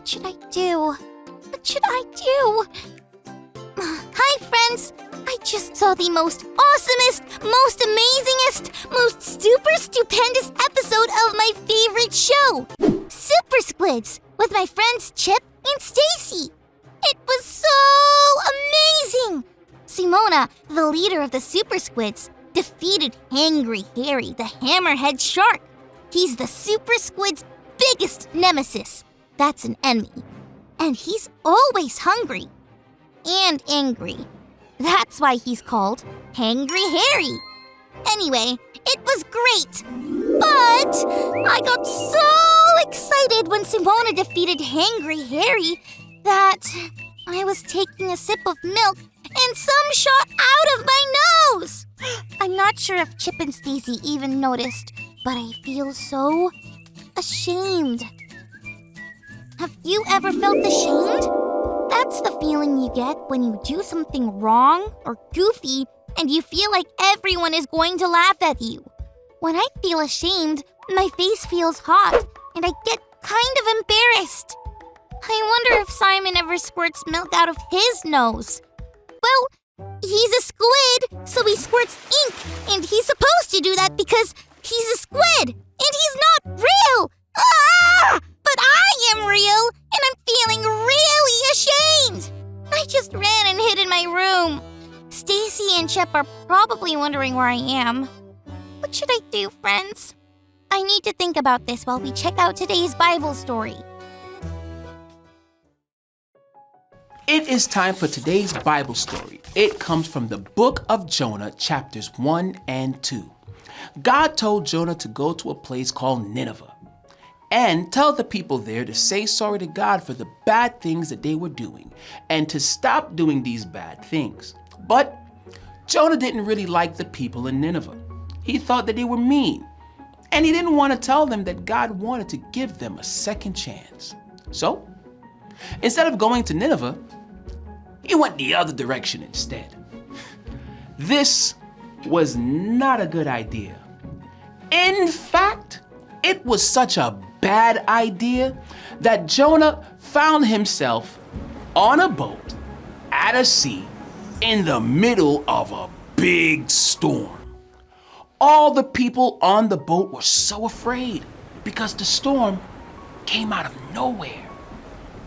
What should I do? What should I do? Hi, friends! I just saw the most awesomest, most amazingest, most super stupendous episode of my favorite show, Super Squids, with my friends Chip and Stacy. It was so amazing! Simona, the leader of the Super Squids, defeated Hangry Harry, the hammerhead shark. He's the Super Squid's biggest nemesis. That's an enemy. And he's always hungry. And angry. That's why he's called Hangry Harry. Anyway, it was great. But I got so excited when Simona defeated Hangry Harry that I was taking a sip of milk and some shot out of my nose. I'm not sure if Chip and Stacy even noticed, but I feel so ashamed. Have you ever felt ashamed? That's the feeling you get when you do something wrong or goofy and you feel like everyone is going to laugh at you. When I feel ashamed, my face feels hot and I get kind of embarrassed. I wonder if Simon ever squirts milk out of his nose. Well, he's a squid, so he squirts ink, and he's supposed to do that because he's a squid, and he's not real! Ah! But I am real, and I'm feeling really ashamed! I just ran and hid in my room. Stacy and Chip are probably wondering where I am. What should I do, friends? I need to think about this while we check out today's Bible story. It is time for today's Bible story. It comes from the book of Jonah, chapters 1 and 2. God told Jonah to go to a place called Nineveh and tell the people there to say sorry to God for the bad things that they were doing and to stop doing these bad things. But Jonah didn't really like the people in Nineveh. He thought that they were mean, and he didn't want to tell them that God wanted to give them a second chance. So, instead of going to Nineveh, he went the other direction instead. This was not a good idea. In fact, it was such a bad idea that Jonah found himself on a boat at a sea in the middle of a big storm. All the people on the boat were so afraid because the storm came out of nowhere.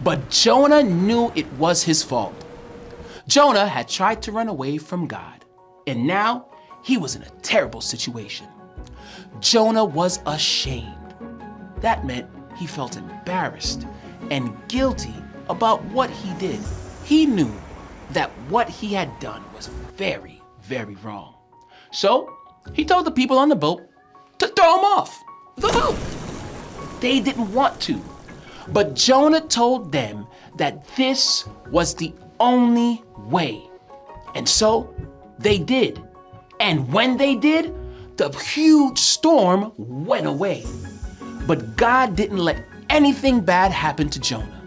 But Jonah knew it was his fault. Jonah had tried to run away from God, and now he was in a terrible situation. Jonah was ashamed. That meant he felt embarrassed and guilty about what he did. He knew that what he had done was very, very wrong. So he told the people on the boat to throw him off the boat. They didn't want to. But Jonah told them that this was the only way. And so they did. And when they did, the huge storm went away. But God didn't let anything bad happen to Jonah.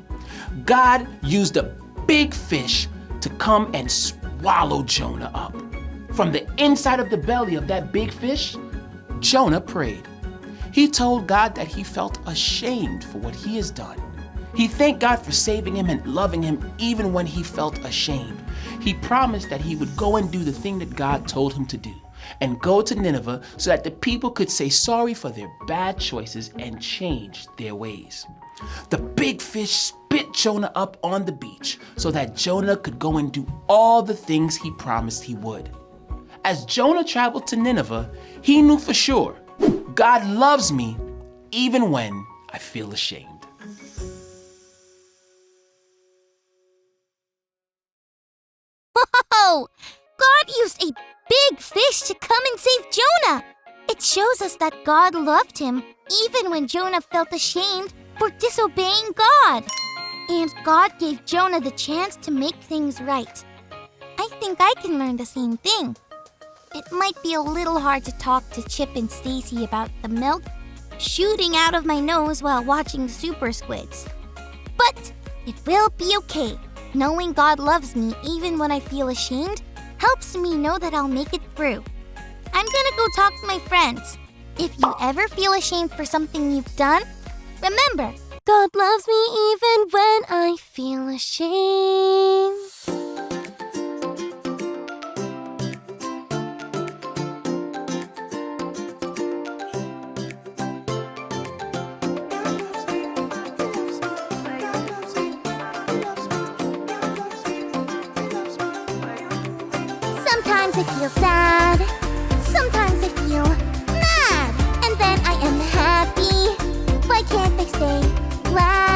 God used a big fish to come and swallow Jonah up. From the inside of the belly of that big fish, Jonah prayed. He told God that he felt ashamed for what he has done. He thanked God for saving him and loving him even when he felt ashamed. He promised that he would go and do the thing that God told him to do and go to Nineveh so that the people could say sorry for their bad choices and change their ways. The big fish spit Jonah up on the beach so that Jonah could go and do all the things he promised he would. As Jonah traveled to Nineveh, he knew for sure, God loves me even when I feel ashamed. Whoa! God used a big fish to come and save Jonah. It shows us that God loved him even when Jonah felt ashamed for disobeying God. And God gave Jonah the chance to make things right. I think I can learn the same thing. It might be a little hard to talk to Chip and Stacy about the milk shooting out of my nose while watching Super Squids. But it will be okay. Knowing God loves me even when I feel ashamed helps me know that I'll make it through. I'm gonna go talk to my friends. If you ever feel ashamed for something you've done, remember, God loves me even when I feel ashamed. Sometimes I feel sad, sometimes I feel mad, and then I am happy. Why can't I stay glad?